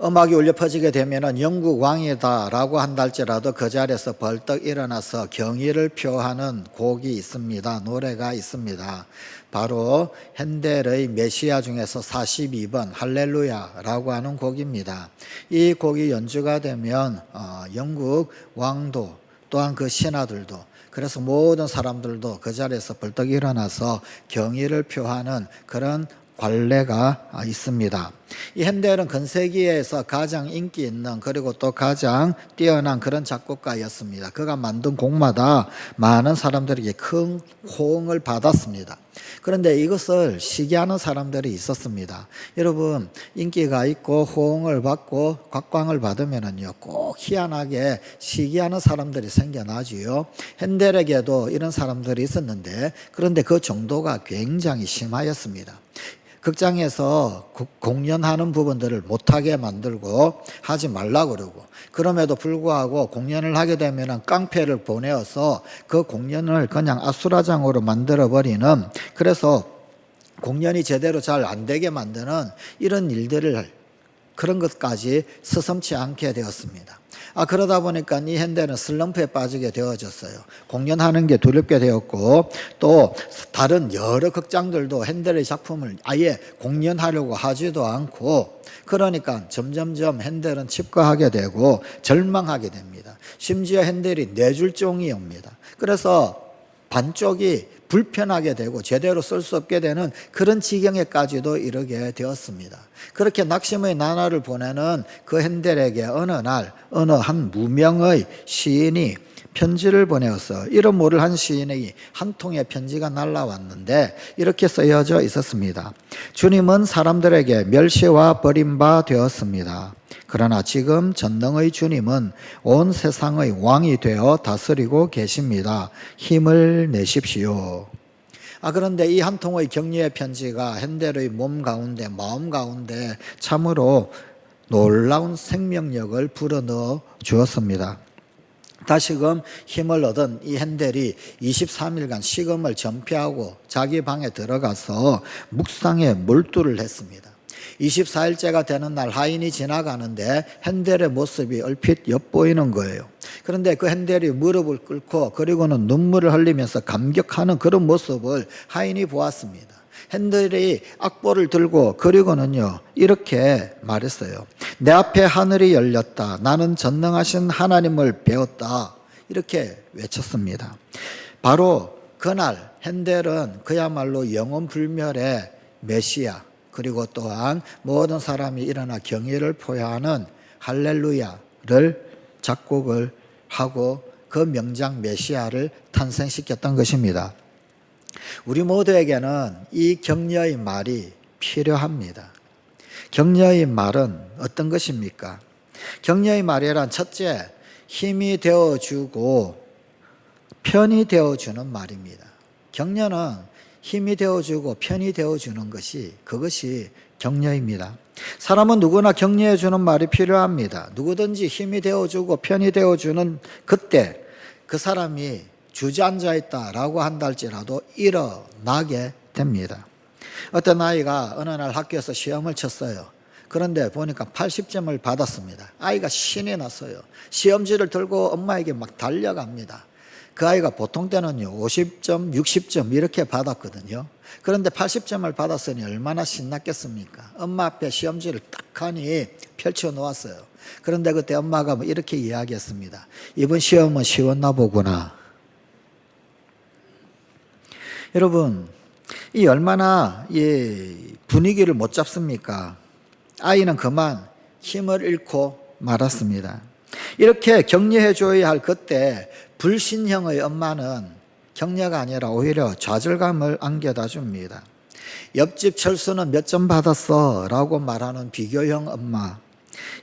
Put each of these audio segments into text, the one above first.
음악이 울려 퍼지게 되면은 영국 왕이다라고 한달지라도 그 자리에서 벌떡 일어나서 경의를 표하는 곡이 있습니다. 노래가 있습니다. 바로 핸델의 메시아 중에서 42번 할렐루야라고 하는 곡입니다. 이 곡이 연주가 되면 영국 왕도 또한 그 신하들도, 그래서 모든 사람들도 그 자리에서 벌떡 일어나서 경의를 표하는 그런 관례가 있습니다. 이 핸델은 건세기에서 가장 인기 있는, 그리고 또 가장 뛰어난 그런 작곡가였습니다. 그가 만든 곡마다 많은 사람들에게 큰 호응을 받았습니다. 그런데 이것을 시기하는 사람들이 있었습니다. 여러분, 인기가 있고 호응을 받고 각광을 받으면은요, 꼭 희한하게 시기하는 사람들이 생겨나지요. 핸델에게도 이런 사람들이 있었는데, 그런데 그 정도가 굉장히 심하였습니다. 극장에서 공연하는 부분들을 못하게 만들고 하지 말라고 그러고, 그럼에도 불구하고 공연을 하게 되면 깡패를 보내어서 그 공연을 그냥 아수라장으로 만들어버리는, 그래서 공연이 제대로 잘 안 되게 만드는 이런 일들을, 그런 것까지 서슴지 않게 되었습니다. 그러다 보니까 이 핸델은 슬럼프에 빠지게 되어졌어요. 공연하는 게 두렵게 되었고, 또 다른 여러 극장들도 핸델의 작품을 아예 공연하려고 하지도 않고, 그러니까 점점점 핸델은 칩거하게 되고 절망하게 됩니다. 심지어 핸델이 뇌졸중이 옵니다. 그래서 반쪽이 불편하게 되고 제대로 쓸 수 없게 되는 그런 지경에까지도 이르게 되었습니다. 그렇게 낙심의 나날을 보내는 그 핸델에게 어느 날 어느 한 무명의 시인이 편지를 보내었어. 이름 모를 한 시인의 한 통의 편지가 날라왔는데 이렇게 쓰여져 있었습니다. 주님은 사람들에게 멸시와 버림바 되었습니다. 그러나 지금 전능의 주님은 온 세상의 왕이 되어 다스리고 계십니다. 힘을 내십시오. 그런데 이 한 통의 격려의 편지가 핸델의 몸 가운데, 마음 가운데 참으로 놀라운 생명력을 불어넣어 주었습니다. 다시금 힘을 얻은 이 핸델이 23일간 식음을 전폐하고 자기 방에 들어가서 묵상에 몰두를 했습니다. 24일째가 되는 날 하인이 지나가는데 핸델의 모습이 얼핏 엿보이는 거예요. 그런데 그 핸델이 무릎을 꿇고 그리고는 눈물을 흘리면서 감격하는 그런 모습을 하인이 보았습니다. 핸델이 악보를 들고 그리고는요 이렇게 말했어요. 내 앞에 하늘이 열렸다. 나는 전능하신 하나님을 배웠다. 이렇게 외쳤습니다. 바로 그날 핸델은 그야말로 영원불멸의 메시아, 그리고 또한 모든 사람이 일어나 경의를 표하는 할렐루야를 작곡을 하고 그 명작 메시아를 탄생시켰던 것입니다. 우리 모두에게는 이 격려의 말이 필요합니다. 격려의 말은 어떤 것입니까? 격려의 말이란 첫째, 힘이 되어주고 편이 되어주는 말입니다. 격려는 힘이 되어주고 편이 되어주는 것이, 그것이 격려입니다. 사람은 누구나 격려해주는 말이 필요합니다. 누구든지 힘이 되어주고 편이 되어주는 그때 그 사람이 주저앉아 있다라고 한달지라도 일어나게 됩니다. 어떤 아이가 어느 날 학교에서 시험을 쳤어요. 그런데 보니까 80점을 받았습니다. 아이가 신이 났어요. 시험지를 들고 엄마에게 막 달려갑니다. 그 아이가 보통 때는요 50점, 60점 이렇게 받았거든요. 그런데 80점을 받았으니 얼마나 신났겠습니까? 엄마 앞에 시험지를 딱 하니 펼쳐 놓았어요. 그런데 그때 엄마가 이렇게 이야기했습니다. 이번 시험은 쉬웠나 보구나. 여러분, 이 얼마나 분위기를 못 잡습니까? 아이는 그만 힘을 잃고 말았습니다. 이렇게 격려해 줘야 할 그때 불신형의 엄마는 격려가 아니라 오히려 좌절감을 안겨다 줍니다. 옆집 철수는 몇 점 받았어? 라고 말하는 비교형 엄마.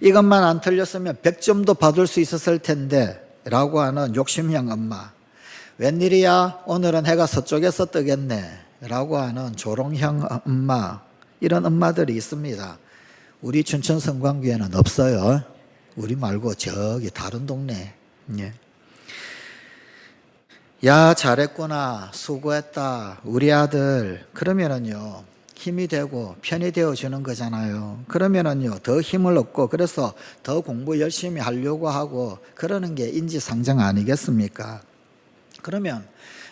이것만 안 틀렸으면 100점도 받을 수 있었을 텐데 라고 하는 욕심형 엄마. 웬일이야? 오늘은 해가 서쪽에서 뜨겠네 라고 하는 조롱형 엄마. 이런 엄마들이 있습니다. 우리 춘천 성광교회는 없어요. 우리 말고 저기 다른 동네. 야, 잘했구나. 수고했다. 우리 아들. 그러면은요, 힘이 되고 편이 되어주는 거잖아요. 그러면은요, 더 힘을 얻고, 그래서 더 공부 열심히 하려고 하고, 그러는 게 인지상정 아니겠습니까? 그러면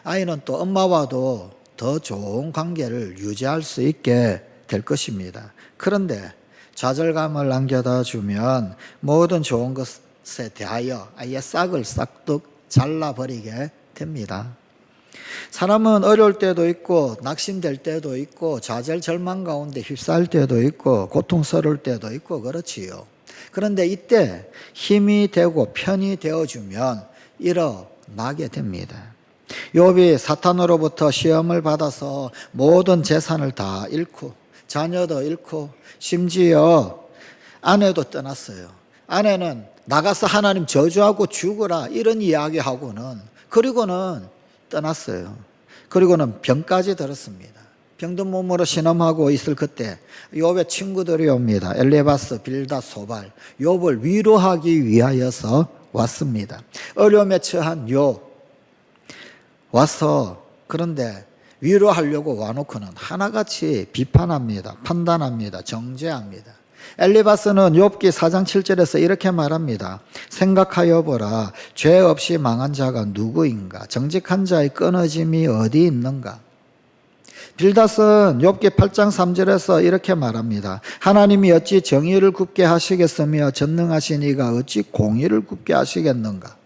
아이는 또 엄마와도 더 좋은 관계를 유지할 수 있게 될 것입니다. 그런데 좌절감을 남겨다 주면 모든 좋은 것에 대하여 아예 싹을 싹둑 잘라버리게 됩니다. 사람은 어려울 때도 있고 낙심될 때도 있고 좌절 절망 가운데 휩싸일 때도 있고 고통스러울 때도 있고 그렇지요. 그런데 이때 힘이 되고 편이 되어주면 일어나게 됩니다. 욥이 사탄으로부터 시험을 받아서 모든 재산을 다 잃고 자녀도 잃고 심지어 아내도 떠났어요. 아내는 나가서 하나님 저주하고 죽으라 이런 이야기하고는 그리고는 떠났어요. 그리고는 병까지 들었습니다. 병든 몸으로 신음하고 있을 그때 욥의 친구들이 옵니다. 엘리바스, 빌닷, 소발, 욥을 위로하기 위하여서 왔습니다. 어려움에 처한 욥 와서 그런데 위로하려고 와놓고는 하나같이 비판합니다. 판단합니다. 정죄합니다. 엘리바스는 욥기 4장 7절에서 이렇게 말합니다. 생각하여 보라. 죄 없이 망한 자가 누구인가? 정직한 자의 끊어짐이 어디 있는가? 빌닷은 욥기 8장 3절에서 이렇게 말합니다. 하나님이 어찌 정의를 굽게 하시겠으며 전능하신 이가 어찌 공의를 굽게 하시겠는가?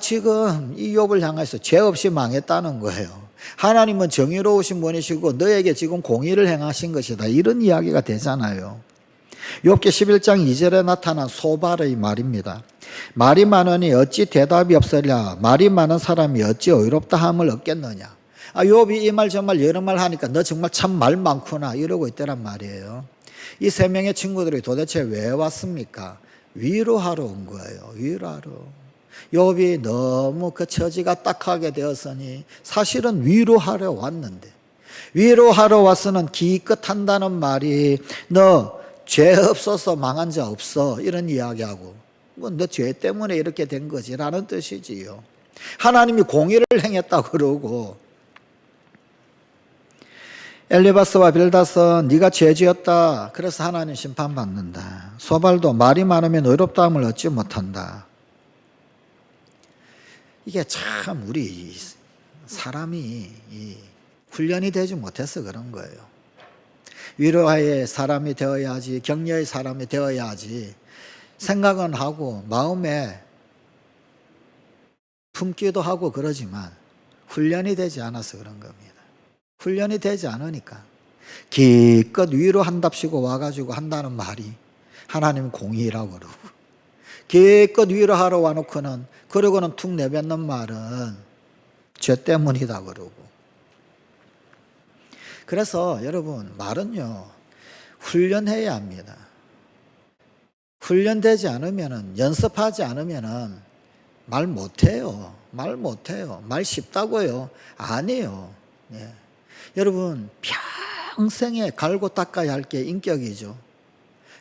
지금 이 욥을 향해서 죄 없이 망했다는 거예요. 하나님은 정의로우신 분이시고 너에게 지금 공의를 행하신 것이다. 이런 이야기가 되잖아요. 욥기 11장 2절에 나타난 소발의 말입니다. 말이 많으니 어찌 대답이 없으랴. 말이 많은 사람이 어찌 의롭다 함을 얻겠느냐. 욥이 이 말 저 말 여러 말 하니까 너 정말 참 말 많구나 이러고 있더란 말이에요. 이 세 명의 친구들이 도대체 왜 왔습니까? 위로하러 온 거예요. 위로하러. 욥이 너무 그 처지가 딱하게 되었으니 사실은 위로하러 왔는데 위로하러 와서는 기껏 한다는 말이 너 죄 없어서 망한 자 없어 이런 이야기하고 너 죄 때문에 이렇게 된 거지라는 뜻이지요. 하나님이 공의를 행했다 그러고 엘리바스와 빌닷은 네가 죄 지었다 그래서 하나님 심판받는다. 소발도 말이 많으면 의롭다함을 얻지 못한다. 이게 참 우리 사람이 훈련이 되지 못해서 그런 거예요. 위로의 사람이 되어야지, 격려의 사람이 되어야지 생각은 하고 마음에 품기도 하고 그러지만 훈련이 되지 않아서 그런 겁니다. 훈련이 되지 않으니까 기껏 위로한답시고 와가지고 한다는 말이 하나님 공의라고 그러고 기껏 위로하러 와놓고는 그러고는 툭 내뱉는 말은 죄 때문이다 그러고. 그래서 여러분 말은요 훈련해야 합니다. 훈련되지 않으면은 연습하지 않으면은 말 못해요. 말 못해요. 말 쉽다고요? 아니에요. 네. 여러분 평생에 갈고 닦아야 할 게 인격이죠.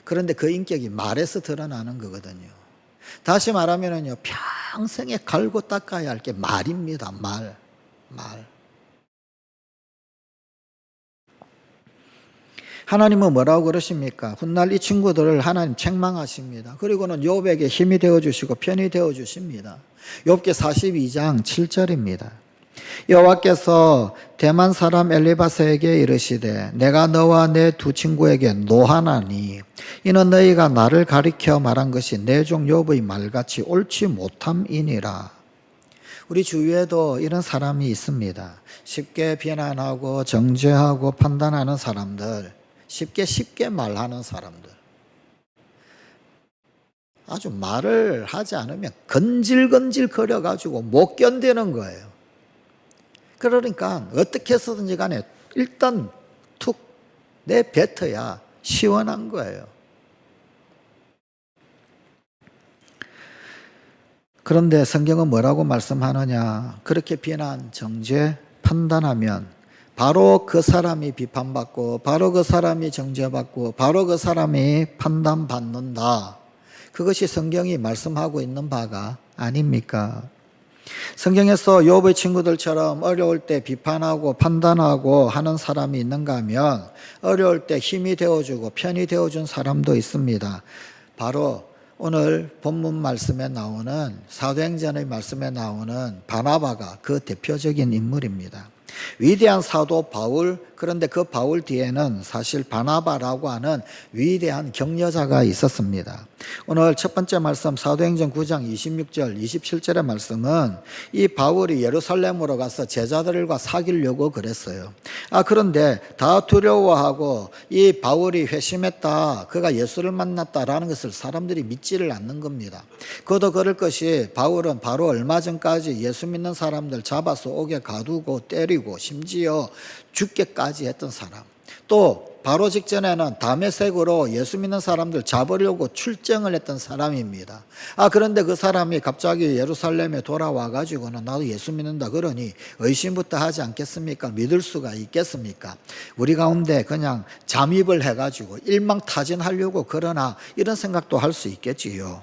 그런데 그 인격이 말에서 드러나는 거거든요. 다시 말하면은요 평생에 갈고 닦아야 할 게 말입니다. 말. 하나님은 뭐라고 그러십니까? 훗날 이 친구들을 하나님 책망하십니다. 그리고는 욥에게 힘이 되어주시고 편이 되어주십니다. 욥기 42장 7절입니다. 여호와께서 대만 사람 엘리바스에게 이르시되 내가 너와 내 두 친구에게 노하나니 이는 너희가 나를 가리켜 말한 것이 내 종 욥의 말같이 옳지 못함이니라. 우리 주위에도 이런 사람이 있습니다. 쉽게 비난하고 정죄하고 판단하는 사람들, 쉽게 말하는 사람들. 아주 말을 하지 않으면 건질건질 거려가지고 못 견디는 거예요. 그러니까 어떻게 해서든지 간에 일단 툭 내뱉어야 시원한 거예요. 그런데 성경은 뭐라고 말씀하느냐? 그렇게 비난, 정죄, 판단하면 바로 그 사람이 비판받고 바로 그 사람이 정죄받고 바로 그 사람이 판단받는다. 그것이 성경이 말씀하고 있는 바가 아닙니까? 성경에서 욥의 친구들처럼 어려울 때 비판하고 판단하고 하는 사람이 있는가 하면 어려울 때 힘이 되어주고 편이 되어준 사람도 있습니다. 바로 오늘 본문 말씀에 나오는 사도행전의 말씀에 나오는 바나바가 그 대표적인 인물입니다. 위대한 사도 바울, 그런데 그 바울 뒤에는 사실 바나바라고 하는 위대한 격려자가 있었습니다. 오늘 첫 번째 말씀 사도행전 9장 26절 27절의 말씀은 이 바울이 예루살렘으로 가서 제자들과 사귀려고 그랬어요. 그런데 다 두려워하고 이 바울이 회심했다, 그가 예수를 만났다라는 것을 사람들이 믿지를 않는 겁니다. 그도 그럴 것이 바울은 바로 얼마 전까지 예수 믿는 사람들 잡아서 옥에 가두고 때리고 심지어 죽게까지 했던 사람, 또 바로 직전에는 다메섹으로 예수 믿는 사람들 잡으려고 출정을 했던 사람입니다. 그런데 그 사람이 갑자기 예루살렘에 돌아와 가지고는 나도 예수 믿는다 그러니 의심부터 하지 않겠습니까? 믿을 수가 있겠습니까? 우리 가운데 그냥 잠입을 해가지고 일망타진하려고 그러나 이런 생각도 할 수 있겠지요.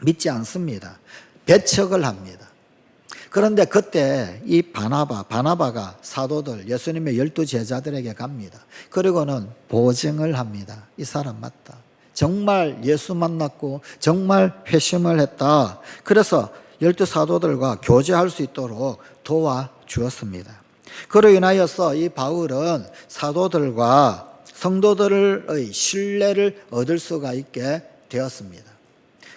믿지 않습니다. 배척을 합니다. 그런데 그때 이 바나바가 사도들, 예수님의 12제자들에게 갑니다. 그리고는 보증을 합니다. 이 사람 맞다. 정말 예수 만났고 정말 회심을 했다. 그래서 12사도들과 교제할 수 있도록 도와주었습니다. 그로 인하여서 이 바울은 사도들과 성도들의 신뢰를 얻을 수가 있게 되었습니다.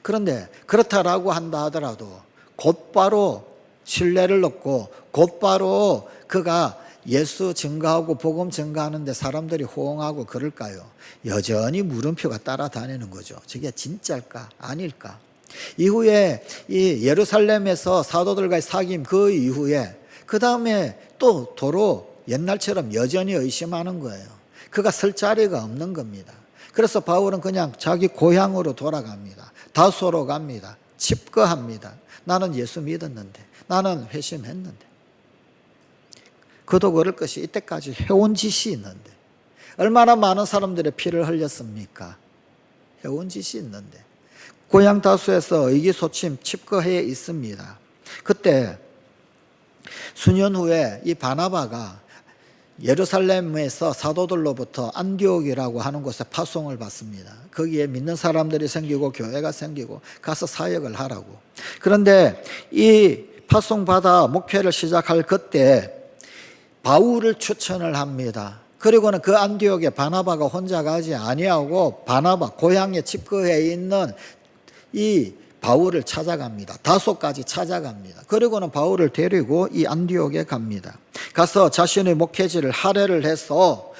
그런데 그렇다라고 한다 하더라도 곧바로 신뢰를 얻고 곧바로 그가 예수 증거하고 복음 증거하는데 사람들이 호응하고 그럴까요? 여전히 물음표가 따라다니는 거죠. 저게 진짜일까 아닐까? 이후에 이 예루살렘에서 사도들과의 사귐 그 이후에 그 다음에 또 도로 옛날처럼 여전히 의심하는 거예요. 그가 설 자리가 없는 겁니다. 그래서 바울은 그냥 자기 고향으로 돌아갑니다. 다소로 갑니다. 집거합니다. 나는 예수 믿었는데, 나는 회심했는데. 그도 그럴 것이 이때까지 해온 짓이 있는데, 얼마나 많은 사람들의 피를 흘렸습니까? 해온 짓이 있는데. 고향 다수에서 의기소침 칩거해 있습니다. 그때 수년 후에 이 바나바가 예루살렘에서 사도들로부터 안디옥이라고 하는 곳에 파송을 받습니다. 거기에 믿는 사람들이 생기고 교회가 생기고 가서 사역을 하라고. 그런데 이 파송받아 목회를 시작할 그때 바울을 추천을 합니다. 그리고는 그 안디옥에 바나바가 혼자 가지 아니하고 바나바 고향에 집거해 있는 이 바울을 찾아갑니다. 다소까지 찾아갑니다. 그리고는 바울을 데리고 이 안디옥에 갑니다. 가서 자신의 목회지를 할애를 해서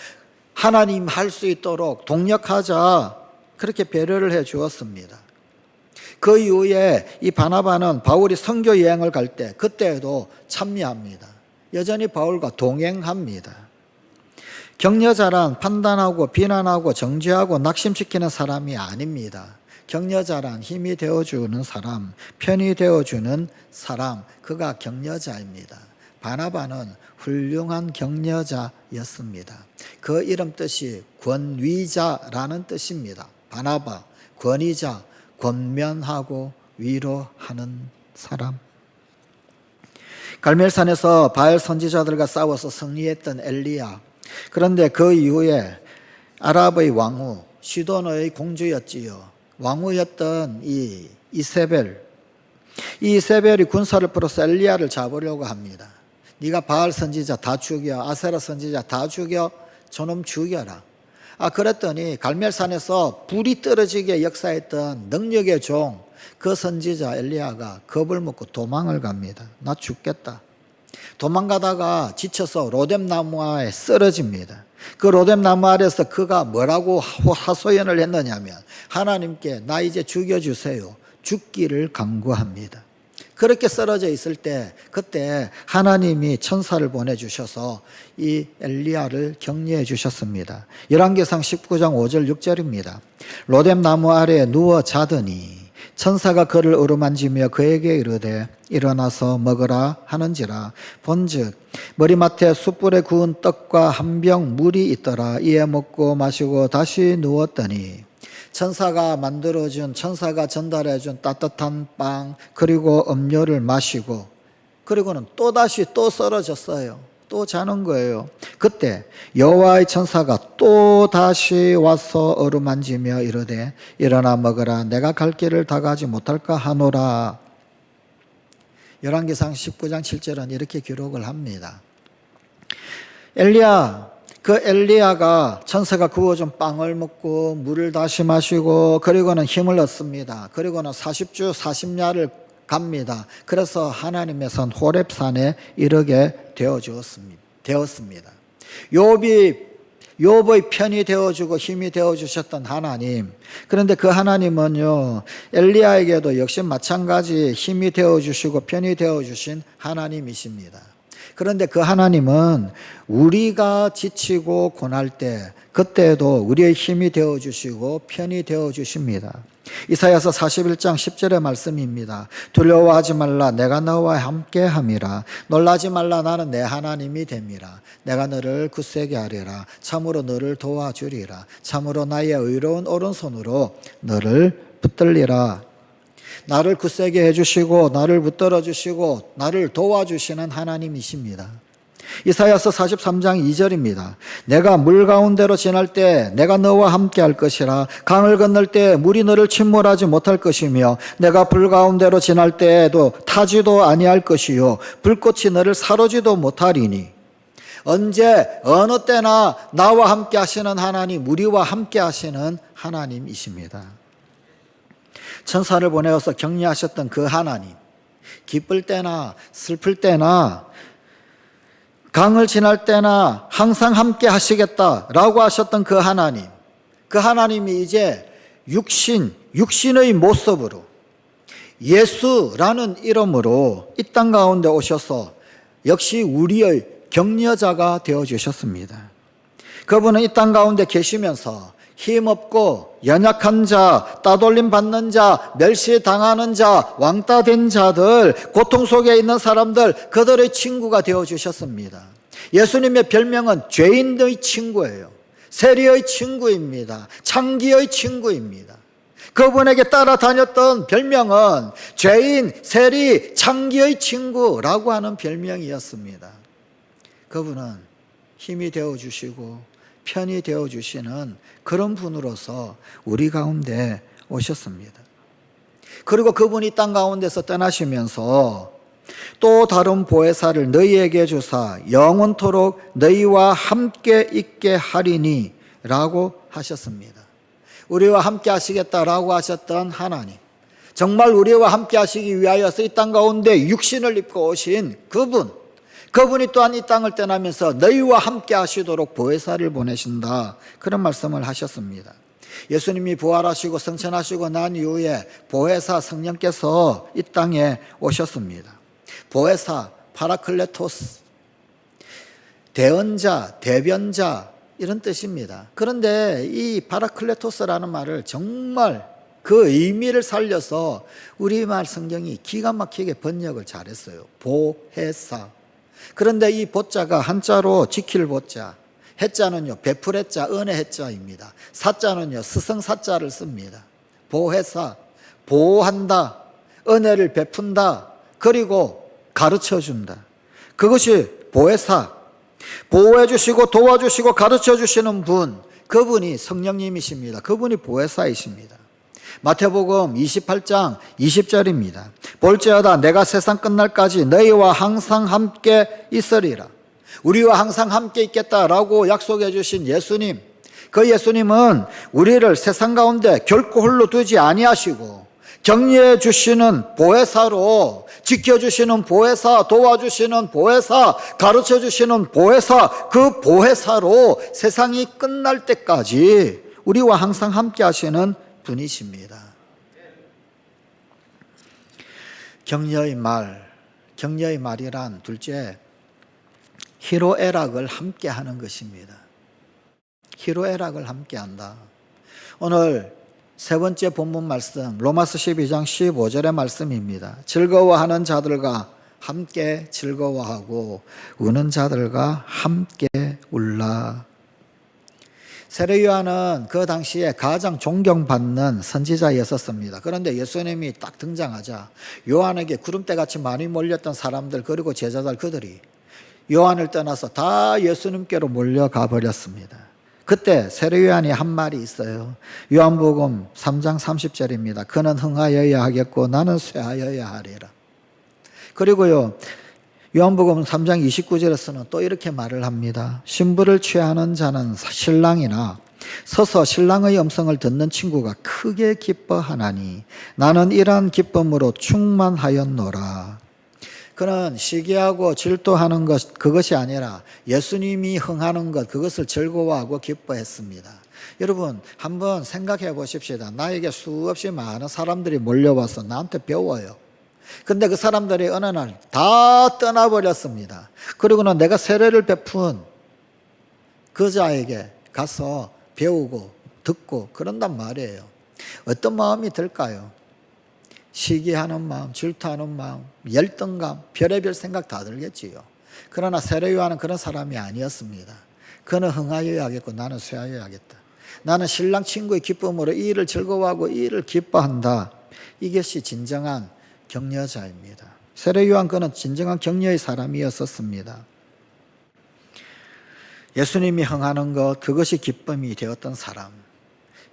하나님 할 수 있도록 동력하자, 그렇게 배려를 해 주었습니다. 그 이후에 이 바나바는 바울이 선교 여행을 갈 때 그때에도 참여합니다. 여전히 바울과 동행합니다. 격려자란 판단하고 비난하고 정죄하고 낙심시키는 사람이 아닙니다. 격려자란 힘이 되어주는 사람, 편이 되어주는 사람, 그가 격려자입니다. 바나바는 훌륭한 격려자였습니다. 그 이름 뜻이 권위자라는 뜻입니다. 바나바, 권위자, 권면하고 위로하는 사람. 갈멜산에서 바알 선지자들과 싸워서 승리했던 엘리야. 그런데 그 이후에 아랍의 왕후, 시돈의 공주였지요. 왕후였던 이 이세벨, 이 이세벨이 군사를 풀어서 엘리야를 잡으려고 합니다. 네가 바알 선지자 다 죽여, 아세라 선지자 다 죽여, 저놈 죽여라. 그랬더니 갈멜산에서 불이 떨어지게 역사했던 능력의 종, 그 선지자 엘리야가 겁을 먹고 도망을 갑니다. 나 죽겠다. 도망가다가 지쳐서 로뎀나무에 쓰러집니다. 그 로뎀나무 아래서 그가 뭐라고 하소연을 했느냐면 하나님께 나 이제 죽여주세요. 죽기를 간구합니다. 그렇게 쓰러져 있을 때 그때 하나님이 천사를 보내주셔서 이 엘리야를 격려해 주셨습니다. 열왕기상 19장 5절 6절입니다. 로뎀나무 아래에 누워 자더니 천사가 그를 어루만지며 그에게 이르되 일어나서 먹으라 하는지라. 본즉 머리맡에 숯불에 구운 떡과 한 병 물이 있더라. 이에 먹고 마시고 다시 누웠더니 천사가 만들어준, 천사가 전달해준 따뜻한 빵, 그리고 음료를 마시고, 그리고는 또다시 또 쓰러졌어요. 또 자는 거예요. 그때 여호와의 천사가 또 다시 와서 어루만지며 이르되 일어나 먹으라. 내가 갈 길을 다 가지 못할까 하노라. 열왕기상 19장 7절은 이렇게 기록을 합니다. 엘리야가 천사가 구워준 빵을 먹고 물을 다시 마시고 그리고는 힘을 얻습니다. 그리고는 40주 40야를 갑니다. 그래서 하나님의 산 호렙산에 이르게 되었습니다. 욥의 편이 되어주고 힘이 되어주셨던 하나님. 그런데 그 하나님은요, 엘리야에게도 역시 마찬가지 힘이 되어주시고 편이 되어주신 하나님이십니다. 그런데 그 하나님은 우리가 지치고 고날 때 그때도 우리의 힘이 되어주시고 편이 되어주십니다. 이사야서 41장 10절의 말씀입니다. 두려워하지 말라. 내가 너와 함께함이라. 놀라지 말라. 나는 내 하나님이 됨이라. 내가 너를 굳세게 하리라. 참으로 너를 도와주리라. 참으로 나의 의로운 오른손으로 너를 붙들리라. 나를 굳세게 해주시고 나를 붙들어 주시고 나를 도와주시는 하나님이십니다. 이사야서 43장 2절입니다. 내가 물 가운데로 지날 때 내가 너와 함께 할 것이라. 강을 건널 때 물이 너를 침몰하지 못할 것이며 내가 불 가운데로 지날 때에도 타지도 아니할 것이요 불꽃이 너를 사르지도 못하리니. 언제 어느 때나 나와 함께 하시는 하나님, 우리와 함께 하시는 하나님이십니다. 천사를 보내어서 격려하셨던 그 하나님, 기쁠 때나 슬플 때나 강을 지날 때나 항상 함께 하시겠다라고 하셨던 그 하나님, 그 하나님이 이제 육신의 모습으로 예수라는 이름으로 이 땅 가운데 오셔서 역시 우리의 격려자가 되어주셨습니다. 그분은 이 땅 가운데 계시면서 힘없고 연약한 자, 따돌림 받는 자, 멸시당하는 자, 왕따 된 자들, 고통 속에 있는 사람들, 그들의 친구가 되어주셨습니다. 예수님의 별명은 죄인의 친구예요. 세리의 친구입니다. 창기의 친구입니다. 그분에게 따라다녔던 별명은 죄인, 세리, 창기의 친구라고 하는 별명이었습니다. 그분은 힘이 되어주시고 편이 되어주시는 그런 분으로서 우리 가운데 오셨습니다. 그리고 그분이 땅 가운데서 떠나시면서 또 다른 보혜사를 너희에게 주사 영원토록 너희와 함께 있게 하리니 라고 하셨습니다. 우리와 함께 하시겠다라고 하셨던 하나님, 정말 우리와 함께 하시기 위하여서 이 땅 가운데 육신을 입고 오신 그분이 또한 이 땅을 떠나면서 너희와 함께 하시도록 보혜사를 보내신다, 그런 말씀을 하셨습니다. 예수님이 부활하시고 승천하시고 난 이후에 보혜사 성령께서 이 땅에 오셨습니다. 보혜사, 파라클레토스, 대언자, 대변자, 이런 뜻입니다. 그런데 이 파라클레토스라는 말을 정말 그 의미를 살려서 우리말 성경이 기가 막히게 번역을 잘했어요. 보혜사. 그런데 이 보자가 한자로 지킬 보자, 해자는요 베풀 해자, 은혜 해자입니다. 사자는요 스승사자를 씁니다. 보혜사, 보호한다, 은혜를 베푼다, 그리고 가르쳐준다. 그것이 보혜사, 보호해 주시고 도와주시고 가르쳐 주시는 분, 그분이 성령님이십니다. 그분이 보혜사이십니다. 마태복음 28장 20절입니다. 볼지어다 내가 세상 끝날까지 너희와 항상 함께 있으리라. 우리와 항상 함께 있겠다라고 약속해 주신 예수님, 그 예수님은 우리를 세상 가운데 결코 홀로 두지 아니하시고 격려해 주시는 보혜사로, 지켜주시는 보혜사, 도와주시는 보혜사, 가르쳐 주시는 보혜사, 그 보혜사로 세상이 끝날 때까지 우리와 항상 함께 하시는 분이십니다. 격려의 말이란 둘째, 희로애락을 함께 하는 것입니다. 희로애락을 함께 한다. 오늘 세 번째 본문 말씀, 로마서 12장 15절의 말씀입니다. 즐거워하는 자들과 함께 즐거워하고 우는 자들과 함께 울라. 세례 요한은 그 당시에 가장 존경받는 선지자였었습니다. 그런데 예수님이 딱 등장하자 요한에게 구름대같이 많이 몰렸던 사람들 그리고 제자들 그들이 요한을 떠나서 다 예수님께로 몰려가 버렸습니다. 그때 세례 요한이 한 말이 있어요. 요한복음 3장 30절입니다. 그는 흥하여야 하겠고 나는 쇠하여야 하리라. 그리고요, 요한복음 3장 29절에서는 또 이렇게 말을 합니다. 신부를 취하는 자는 신랑이나 서서 신랑의 음성을 듣는 친구가 크게 기뻐하나니 나는 이러한 기쁨으로 충만하였노라. 그는 시기하고 질투하는 것 그것이 아니라 예수님이 흥하는 것 그것을 즐거워하고 기뻐했습니다. 여러분 한번 생각해 보십시다. 나에게 수없이 많은 사람들이 몰려와서 나한테 배워요. 근데 그 사람들이 어느 날 다 떠나버렸습니다. 그리고는 내가 세례를 베푼 그 자에게 가서 배우고 듣고 그런단 말이에요. 어떤 마음이 들까요? 시기하는 마음, 질투하는 마음, 열등감, 별의별 생각 다 들겠지요. 그러나 세례 요한은 그런 사람이 아니었습니다. 그는 흥하여야 하겠고 나는 쇠하여야 하겠다. 나는 신랑 친구의 기쁨으로 이 일을 즐거워하고 이 일을 기뻐한다. 이것이 진정한 격려자입니다. 세례 요한 그는 진정한 격려의 사람이었었습니다. 예수님이 흥하는 것 그것이 기쁨이 되었던 사람.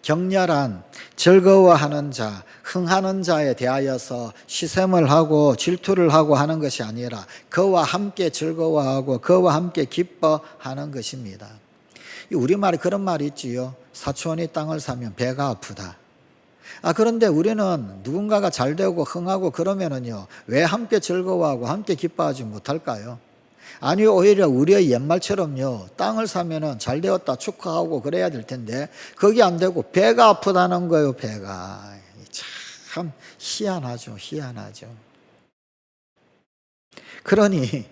격렬한 즐거워하는 자, 흥하는 자에 대하여서 시샘을 하고 질투를 하고 하는 것이 아니라 그와 함께 즐거워하고 그와 함께 기뻐하는 것입니다. 우리말에 그런 말이 있지요. 사촌이 땅을 사면 배가 아프다. 그런데 우리는 누군가가 잘 되고 흥하고 그러면은요, 왜 함께 즐거워하고 함께 기뻐하지 못할까요? 아니, 오히려 우리의 옛말처럼요, 땅을 사면은 잘 되었다 축하하고 그래야 될 텐데, 그게 안 되고 배가 아프다는 거예요, 배가. 참 희한하죠, 희한하죠. 그러니,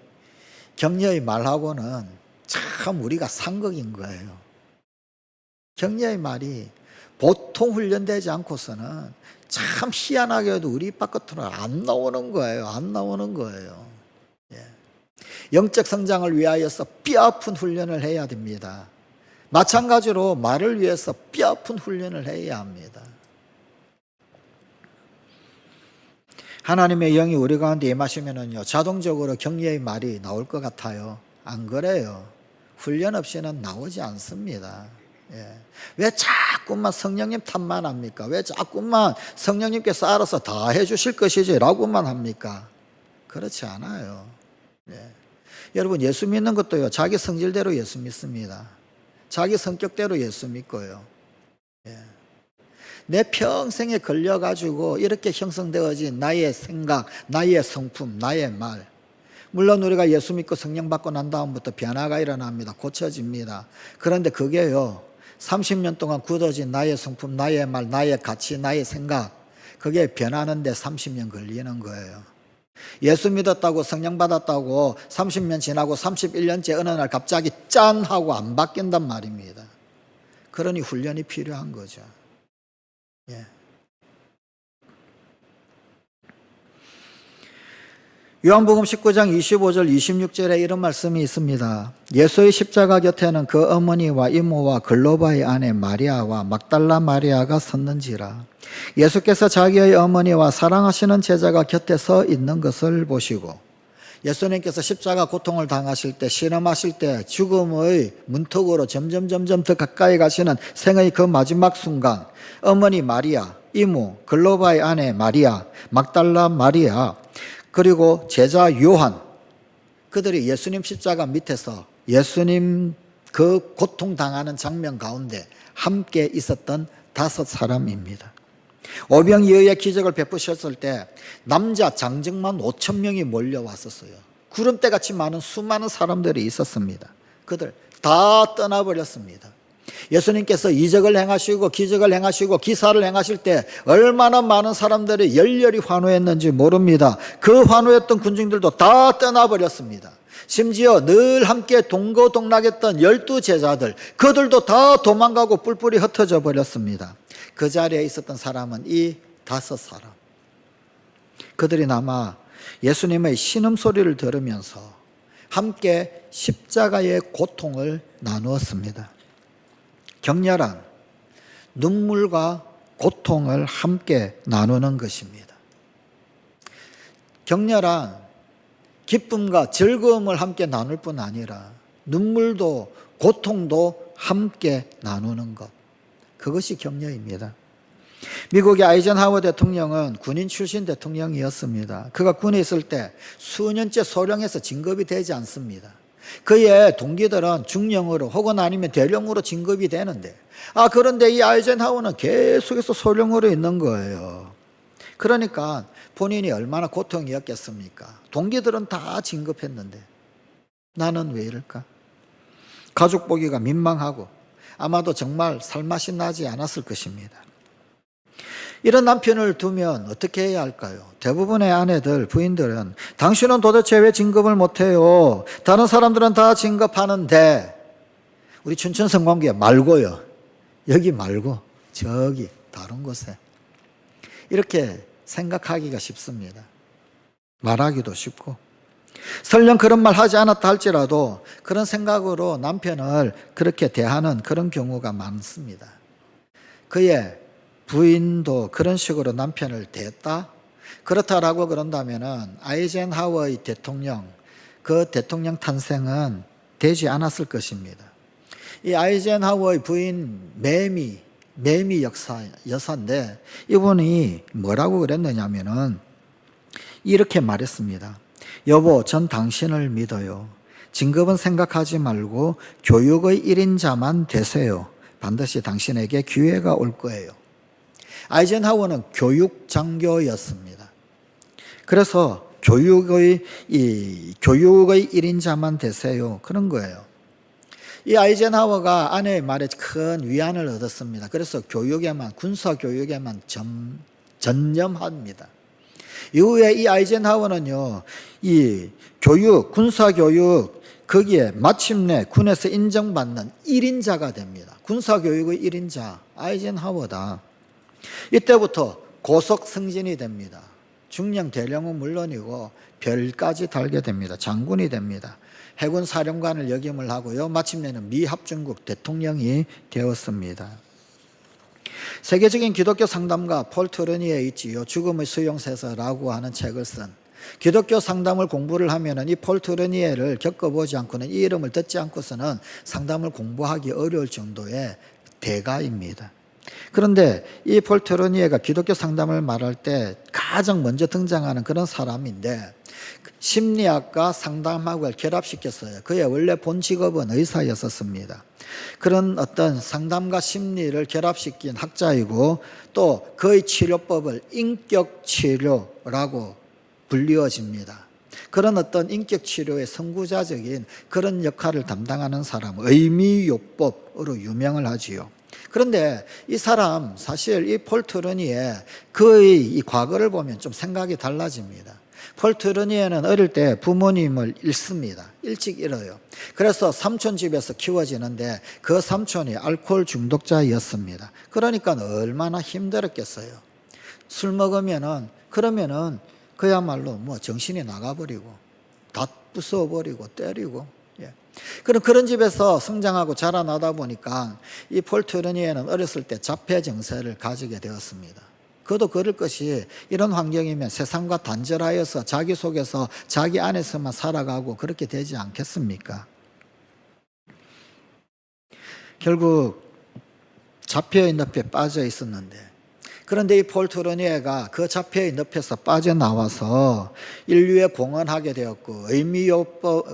격려의 말하고는 참 우리가 상극인 거예요. 격려의 말이 보통 훈련되지 않고서는 참 희한하게도 우리 입 밖으로 안 나오는 거예요. 안 나오는 거예요. 영적 성장을 위하여서 뼈아픈 훈련을 해야 됩니다. 마찬가지로 말을 위해서 뼈아픈 훈련을 해야 합니다. 하나님의 영이 우리 가운데 임하시면은요, 자동적으로 격려의 말이 나올 것 같아요. 안 그래요. 훈련 없이는 나오지 않습니다. 왜 자꾸만 성령님 탓만 합니까? 왜 자꾸만 성령님께서 알아서 다 해주실 것이지 라고만 합니까? 그렇지 않아요. 여러분, 예수 믿는 것도요, 자기 성질대로 예수 믿습니다. 자기 성격대로 예수 믿고요. 내 평생에 걸려가지고 이렇게 형성되어진 나의 생각, 나의 성품, 나의 말. 물론 우리가 예수 믿고 성령 받고 난 다음부터 변화가 일어납니다. 고쳐집니다. 그런데 그게요, 30년 동안 굳어진 나의 성품, 나의 말, 나의 가치, 나의 생각, 그게 변하는데 30년 걸리는 거예요. 예수 믿었다고 성령 받았다고 30년 지나고 31년째 어느 날 갑자기 짠 하고 안 바뀐단 말입니다. 그러니 훈련이 필요한 거죠. 요한복음 19장 25절 26절에 이런 말씀이 있습니다. 예수의 십자가 곁에는 그 어머니와 이모와 글로바의 아내 마리아와 막달라 마리아가 섰는지라. 예수께서 자기의 어머니와 사랑하시는 제자가 곁에 서 있는 것을 보시고, 예수님께서 십자가 고통을 당하실 때, 실험하실 때 죽음의 문턱으로 점점 더 가까이 가시는 생의 그 마지막 순간, 어머니 마리아, 이모, 글로바의 아내 마리아, 막달라 마리아, 그리고 제자 요한, 그들이 예수님 십자가 밑에서 예수님 그 고통당하는 장면 가운데 함께 있었던 5사람입니다. 오병이어의 기적을 베푸셨을 때 남자 장정만 5천 명이 몰려왔었어요. 구름대같이 많은 수많은 사람들이 있었습니다. 그들 다 떠나버렸습니다. 예수님께서 이적을 행하시고 기적을 행하시고 기사를 행하실 때 얼마나 많은 사람들이 열렬히 환호했는지 모릅니다. 그 환호했던 군중들도 다 떠나버렸습니다. 심지어 늘 함께 동거동락했던 12제자들, 그들도 다 도망가고 뿔뿔이 흩어져 버렸습니다. 그 자리에 있었던 사람은 이 5사람. 그들이 남아 예수님의 신음소리를 들으면서 함께 십자가의 고통을 나누었습니다. 격렬한 눈물과 고통을 함께 나누는 것입니다. 격렬한 기쁨과 즐거움을 함께 나눌 뿐 아니라 눈물도 고통도 함께 나누는 것. 그것이 격려입니다. 미국의 아이젠하워 대통령은 군인 출신 대통령이었습니다. 그가 군에 있을 때 수년째 소령에서 진급이 되지 않습니다. 그의 동기들은 중령으로 혹은 아니면 대령으로 진급이 되는데 그런데 이 아이젠하워는 계속해서 소령으로 있는 거예요. 그러니까 본인이 얼마나 고통이었겠습니까? 동기들은 다 진급했는데 나는 왜 이럴까? 가족 보기가 민망하고 아마도 정말 살맛이 나지 않았을 것입니다. 이런 남편을 두면 어떻게 해야 할까요? 대부분의 아내들, 부인들은 당신은 도대체 왜 진급을 못해요? 다른 사람들은 다 진급하는데 우리 춘천 성관교회 말고요. 여기 말고 저기 다른 곳에 이렇게 생각하기가 쉽습니다. 말하기도 쉽고 설령 그런 말 하지 않았다 할지라도 그런 생각으로 남편을 그렇게 대하는 그런 경우가 많습니다. 그의 부인도 그런 식으로 남편을 대했다? 그렇다라고 그런다면은 아이젠하워의 대통령, 그 대통령 탄생은 되지 않았을 것입니다. 이 아이젠하워의 부인 매미 여사인데 이분이 뭐라고 그랬느냐면은 이렇게 말했습니다. 여보, 전 당신을 믿어요. 진급은 생각하지 말고 교육의 1인자만 되세요. 반드시 당신에게 기회가 올 거예요. 아이젠하워는 교육 장교였습니다. 그래서 교육의 1인자만 되세요. 그런 거예요. 이 아이젠하워가 아내의 말에 큰 위안을 얻었습니다. 그래서 군사 교육에만 전념합니다. 이후에 이 아이젠하워는요, 이 군사 교육, 거기에 마침내 군에서 인정받는 1인자가 됩니다. 군사 교육의 1인자, 아이젠하워다. 이때부터 고속 승진이 됩니다. 중령 대령은 물론이고 별까지 달게 됩니다. 장군이 됩니다. 해군 사령관을 역임을 하고요. 마침내는 미합중국 대통령이 되었습니다. 세계적인 기독교 상담가 폴 트루니에 있지요. 죽음의 수용세서라고 하는 책을 쓴 기독교 상담을 공부를 하면은 이 폴 트루니에를 겪어보지 않고는 이 이름을 듣지 않고서는 상담을 공부하기 어려울 정도의 대가입니다. 그런데 이 폴 트루니에가 기독교 상담을 말할 때 가장 먼저 등장하는 그런 사람인데 심리학과 상담학을 결합시켰어요. 그의 원래 본 직업은 의사였었습니다. 그런 어떤 상담과 심리를 결합시킨 학자이고 또 그의 치료법을 인격치료라고 불리워집니다. 그런 어떤 인격치료의 선구자적인 그런 역할을 담당하는 사람, 의미요법으로 유명을 하지요. 그런데 이 사람 사실 이 폴 트루니에 그의 이 과거를 보면 좀 생각이 달라집니다. 폴 트루니에는 어릴 때 부모님을 잃습니다. 일찍 잃어요. 그래서 삼촌 집에서 키워지는데 그 삼촌이 알코올 중독자였습니다. 그러니까 얼마나 힘들었겠어요. 술 먹으면은 그러면은 그야말로 뭐 정신이 나가버리고 다 부숴버리고 때리고 그런 집에서 성장하고 자라나다 보니까 이 폴 트루니에는 어렸을 때 자폐 증세를 가지게 되었습니다. 그도 그럴 것이 이런 환경이면 세상과 단절하여서 자기 속에서 자기 안에서만 살아가고 그렇게 되지 않겠습니까? 결국 자폐의 늪에 빠져 있었는데 그런데 이 폴 트루니에가 그 자폐의 늪에서 빠져나와서 인류에 공헌하게 되었고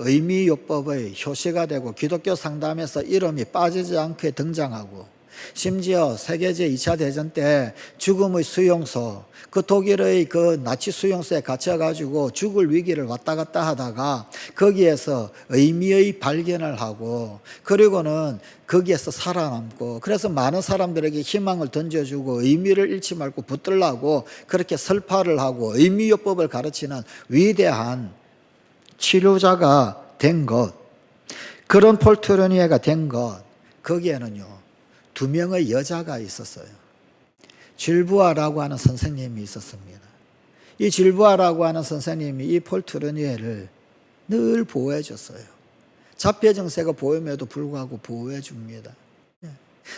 의미요법의 효시가 되고 기독교 상담에서 이름이 빠지지 않게 등장하고 심지어 세계 제2차 대전 때 죽음의 수용소, 그 독일의 그 나치 수용소에 갇혀가지고 죽을 위기를 왔다 갔다 하다가 거기에서 의미의 발견을 하고 그리고는 거기에서 살아남고 그래서 많은 사람들에게 희망을 던져주고 의미를 잃지 말고 붙들라고 그렇게 설파를 하고 의미요법을 가르치는 위대한 치료자가 된 것, 그런 폴 트루니에가 된 것, 거기에는요 2명의 여자가 있었어요. 질부아라고 하는 선생님이 있었습니다. 이 질부아라고 하는 선생님이 이 폴 트루니에를 늘 보호해 줬어요. 자폐 증세가 보임에도 불구하고 보호해 줍니다.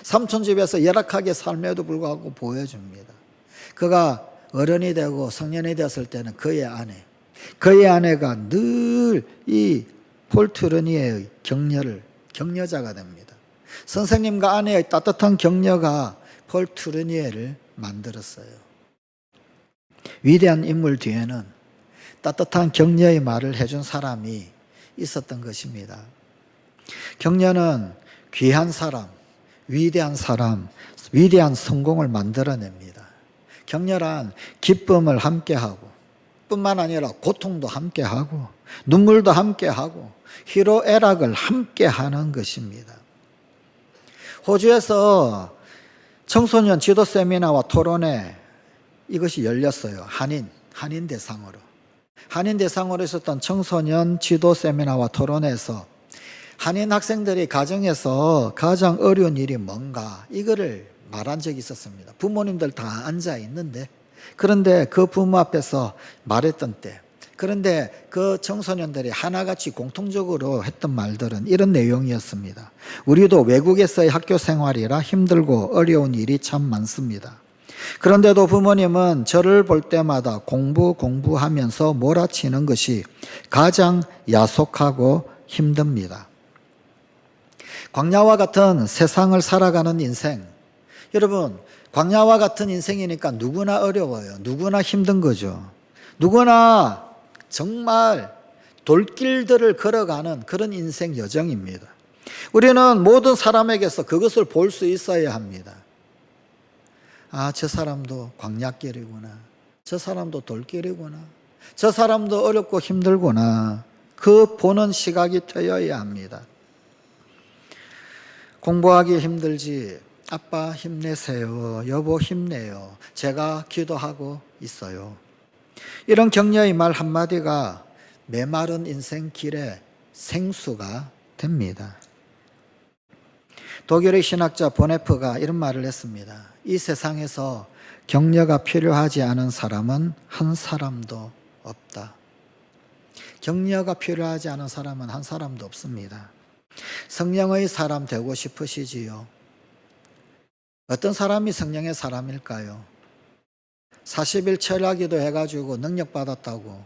삼촌 집에서 열악하게 삶에도 불구하고 보여줍니다. 그가 어른이 되고 성년이 되었을 때는 그의 아내가 늘 이 폴 트루니에의 격려자가 됩니다. 선생님과 아내의 따뜻한 격려가 폴 트루니에를 만들었어요. 위대한 인물 뒤에는 따뜻한 격려의 말을 해준 사람이 있었던 것입니다. 격려는 귀한 사람, 위대한 성공을 만들어냅니다. 격려란 기쁨을 함께하고 뿐만 아니라 고통도 함께하고 눈물도 함께하고 희로애락을 함께하는 것입니다. 호주에서 청소년 지도 세미나와 토론회 이것이 열렸어요. 한인 대상으로 있었던 청소년 지도 세미나와 토론회에서 한인 학생들이 가정에서 가장 어려운 일이 뭔가 이거를 말한 적이 있었습니다. 부모님들 다 앉아 있는데 그런데 그 부모 앞에서 말했던 때 그런데 그 청소년들이 하나같이 공통적으로 했던 말들은 이런 내용이었습니다. 우리도 외국에서의 학교 생활이라 힘들고 어려운 일이 참 많습니다. 그런데도 부모님은 저를 볼 때마다 공부하면서 몰아치는 것이 가장 야속하고 힘듭니다. 광야와 같은 세상을 살아가는 인생, 여러분 광야와 같은 인생이니까 누구나 어려워요. 누구나 힘든 거죠. 누구나 정말 돌길들을 걸어가는 그런 인생 여정입니다. 우리는 모든 사람에게서 그것을 볼 수 있어야 합니다. 아, 저 사람도 광야길이구나. 저 사람도 돌길이구나. 저 사람도 어렵고 힘들구나. 그 보는 시각이 트여야 합니다. 공부하기 힘들지. 아빠 힘내세요. 여보 힘내요. 제가 기도하고 있어요. 이런 격려의 말 한마디가 메마른 인생 길의 생수가 됩니다. 독일의 신학자 보네프가 이런 말을 했습니다. 이 세상에서 격려가 필요하지 않은 사람은 한 사람도 없다. 격려가 필요하지 않은 사람은 한 사람도 없습니다. 성령의 사람 되고 싶으시지요? 어떤 사람이 성령의 사람일까요? 40일 철야기도 해가지고 능력 받았다고,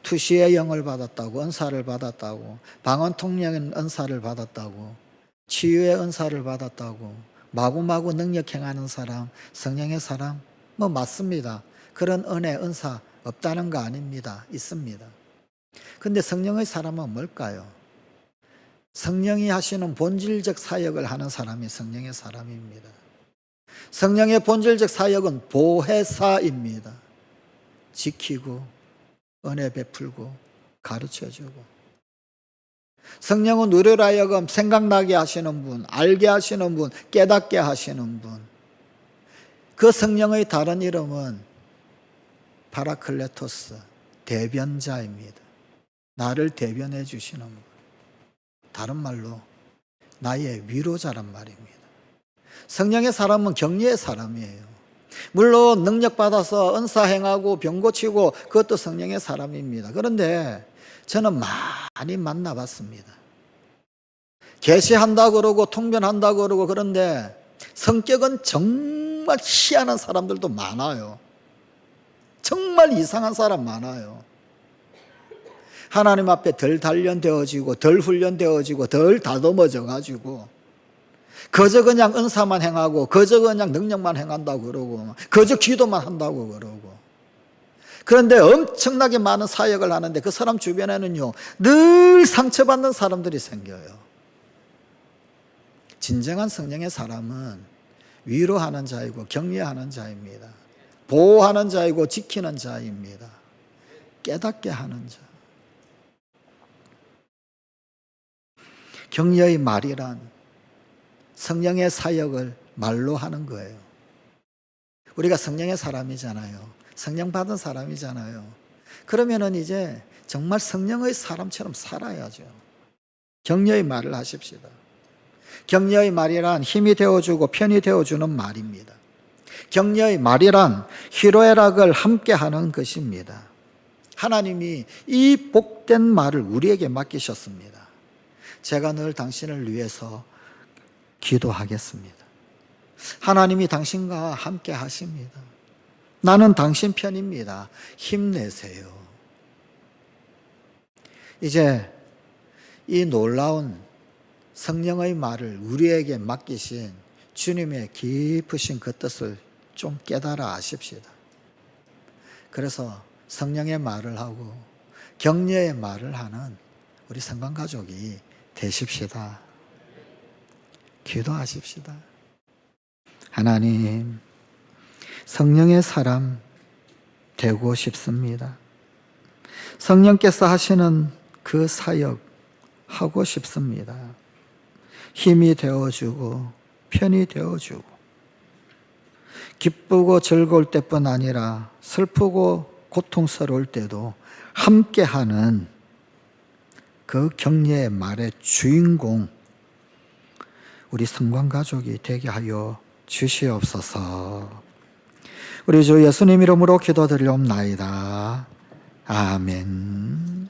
투시의 영을 받았다고, 은사를 받았다고, 방언 통역의 은사를 받았다고, 치유의 은사를 받았다고, 마구마구 능력 행하는 사람, 성령의 사람? 뭐 맞습니다. 그런 은혜, 은사 없다는 거 아닙니다. 있습니다. 근데 성령의 사람은 뭘까요? 성령이 하시는 본질적 사역을 하는 사람이 성령의 사람입니다. 성령의 본질적 사역은 보혜사입니다. 지키고 은혜 베풀고 가르쳐주고, 성령은 우리로 하여금 생각나게 하시는 분, 알게 하시는 분, 깨닫게 하시는 분. 그 성령의 다른 이름은 파라클레토스, 대변자입니다. 나를 대변해 주시는 분. 다른 말로 나의 위로자란 말입니다. 성령의 사람은 격려의 사람이에요. 물론 능력 받아서 은사 행하고 병 고치고 그것도 성령의 사람입니다. 그런데 저는 많이 만나봤습니다. 계시한다 그러고 통변한다 그러고, 그런데 성격은 정말 희한한 사람들도 많아요. 정말 이상한 사람 많아요. 하나님 앞에 덜 단련되어지고 덜 훈련되어지고 덜 다듬어져 가지고 그저 그냥 은사만 행하고 그저 그냥 능력만 행한다고 그러고 그저 기도만 한다고 그러고, 그런데 엄청나게 많은 사역을 하는데 그 사람 주변에는요 늘 상처받는 사람들이 생겨요. 진정한 성령의 사람은 위로하는 자이고 격려하는 자입니다. 보호하는 자이고 지키는 자입니다. 깨닫게 하는 자. 격려의 말이란 성령의 사역을 말로 하는 거예요. 우리가 성령의 사람이잖아요. 성령 받은 사람이잖아요. 그러면은 이제 정말 성령의 사람처럼 살아야죠. 격려의 말을 하십시다. 격려의 말이란 힘이 되어주고 편이 되어주는 말입니다. 격려의 말이란 희로애락을 함께하는 것입니다. 하나님이 이 복된 말을 우리에게 맡기셨습니다. 제가 늘 당신을 위해서 기도하겠습니다. 하나님이 당신과 함께 하십니다. 나는 당신 편입니다. 힘내세요. 이제 이 놀라운 성령의 말을 우리에게 맡기신 주님의 깊으신 그 뜻을 좀 깨달아 아십시다. 그래서 성령의 말을 하고 격려의 말을 하는 우리 성관가족이 되십시다. 기도하십시다. 하나님, 성령의 사람 되고 싶습니다. 성령께서 하시는 그 사역 하고 싶습니다. 힘이 되어주고 편이 되어주고 기쁘고 즐거울 때뿐 아니라 슬프고 고통스러울 때도 함께하는 그 격려의 말의 주인공 우리 성관가족이 되게 하여 주시옵소서. 우리 주 예수님 이름으로 기도드리옵나이다. 아멘.